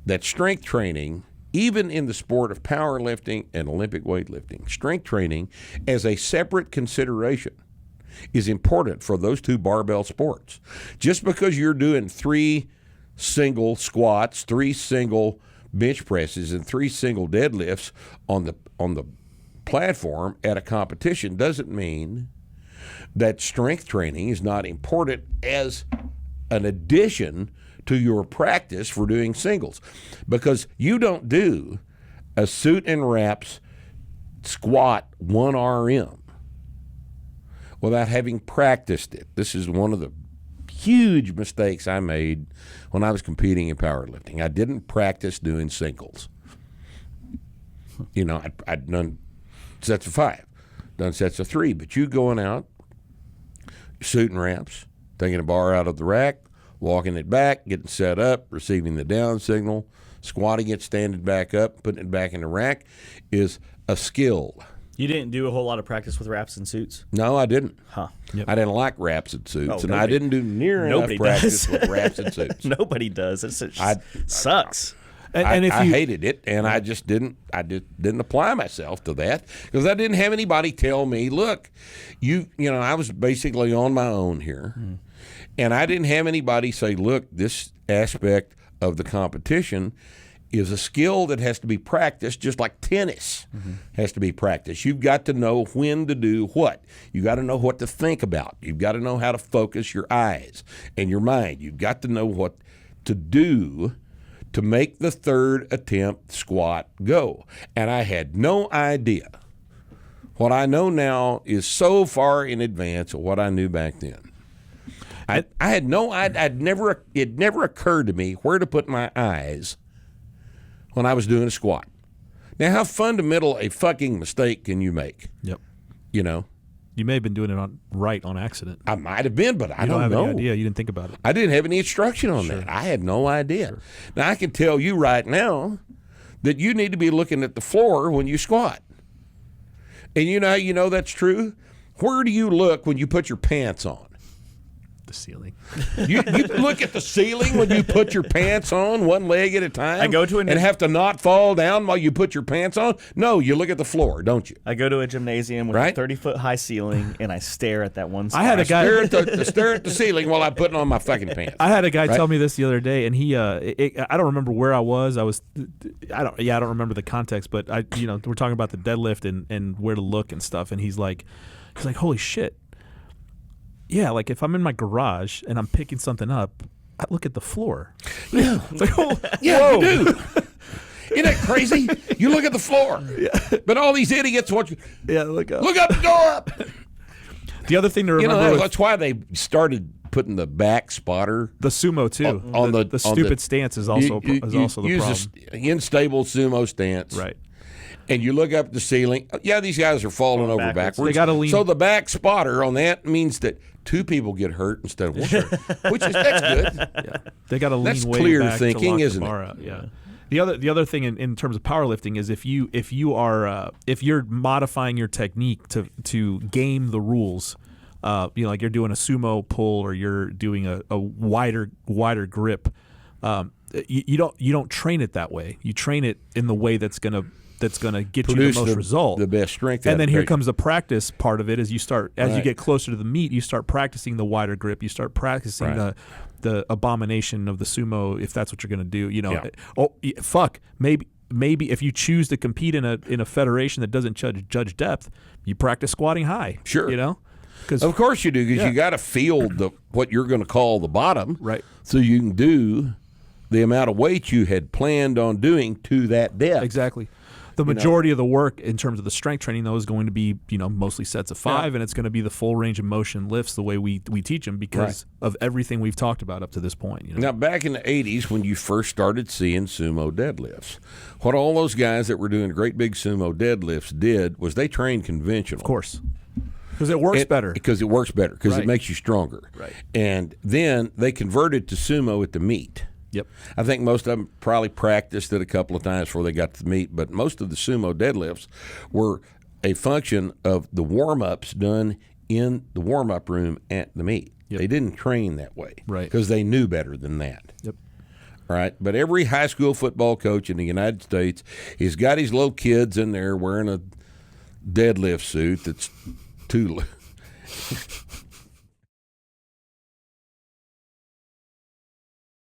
that strength training, even in the sport of powerlifting and Olympic weightlifting, strength training as a separate consideration is important for those two barbell sports. Just because you're doing 3 single squats, 3 single bench presses, and 3 single deadlifts on the platform at a competition doesn't mean that strength training is not important as an addition to your practice for doing singles. Because you don't do a suit and wraps squat 1 RM without having practiced it. This is one of the huge mistakes I made when I was competing in powerlifting. I didn't practice doing singles. You know, I'd done sets of 5, done sets of 3, but you going out, suit and wraps, taking a bar out of the rack, walking it back, getting set up, receiving the down signal, squatting it, standing back up, putting it back in the rack is a skill. You didn't do a whole lot of practice with wraps and suits? No, I didn't. Huh. Yep. I didn't like wraps and suits, and nobody- I didn't do near enough practice with wraps and suits. Nobody does. It sucks. And if I you hated it, and I just didn't apply myself to that because I didn't have anybody tell me, look, you know, I was basically on my own here, and I didn't have anybody say, look, this aspect of the competition is a skill that has to be practiced, just like tennis has to be practiced. You've got to know when to do what. You've got to know what to think about. You've got to know how to focus your eyes and your mind. You've got to know what to do to make the third attempt squat go. And I had no idea. What I know now is so far in advance of what I knew back then. I had no idea. It never occurred to me where to put my eyes when I was doing a squat. Now, how fundamental a fucking mistake can you make? Yep. You know? You may have been doing it on accident. I might have been, but I You don't have know. any idea. You didn't think about it. I didn't have any instruction on that. I had no idea. Now, I can tell you right now that you need to be looking at the floor when you squat. And you know how you know that's true? Where do you look when you put your pants on? The ceiling. You look at the ceiling when you put your pants on, one leg at a time, I go to and have to not fall down while you put your pants on? No, you look at the floor, don't you? I go to a gymnasium with Right? a 30-foot high ceiling, and I stare at that one spot. I had a guy. Stare at the ceiling while I'm putting on my fucking pants. I had a guy Right? tell me this the other day, and he, I don't remember where I was. I don't remember the context, but we're talking about the deadlift and where to look and stuff, and he's like, holy shit. Yeah, like if I'm in my garage and I'm picking something up, I look at the floor. Yeah. It's like, oh, Yeah, whoa. you do. Isn't that crazy? You look at the floor. But all these idiots want you, Yeah, look up. look up, go up. The other thing to You remember know, with that's why they started putting the back spotter the sumo too. on the the stupid stance is also you the use problem. a unstable sumo stance. Right. And you look up at the ceiling. Yeah, these guys are falling over backwards. backwards. They gotta lean. So the back spotter on that means that 2 people get hurt instead of 1, that's good. Yeah. They got to lean That's way clear back thinking, to lock isn't the it? bar out. Yeah. The other thing in terms of powerlifting is if you're modifying your technique to game the rules, like you're doing a sumo pull or you're doing a wider grip, you don't train it that way. You train it in the way that's gonna get you the most result, the best strength. And then here adaptation. comes the practice part of it. As you Right. get closer to the meet, you start practicing the wider grip. You start practicing Right. the abomination of the sumo, if that's what you're going to do. Yeah. Maybe if you choose to compete in a federation that doesn't judge depth, you practice squatting high. Sure. Because Of course you do, because Yeah. you got to field what you're going to call the bottom, Right. So you can do the amount of weight you had planned on doing to that depth. exactly. The majority of the work in terms of the strength training, though, is going to be, mostly sets of 5, and it's going to be the full range of motion lifts the way we teach them because of everything we've talked about up to this point. Now, back in the 80s when you first started seeing sumo deadlifts, what all those guys that were doing great big sumo deadlifts did was they trained conventional. Of course. Because it works better. Because it works better, because Right. it makes you stronger. Right. And then they converted to sumo at the meet. Yep. I think most of them probably practiced it a couple of times before they got to the meet, but most of the sumo deadlifts were a function of the warm-ups done in the warm-up room at the meet. Yep. They didn't train that way. Right. Because they knew better than that. Yep. right? But every high school football coach in the United States has got his little kids in there wearing a deadlift suit that's too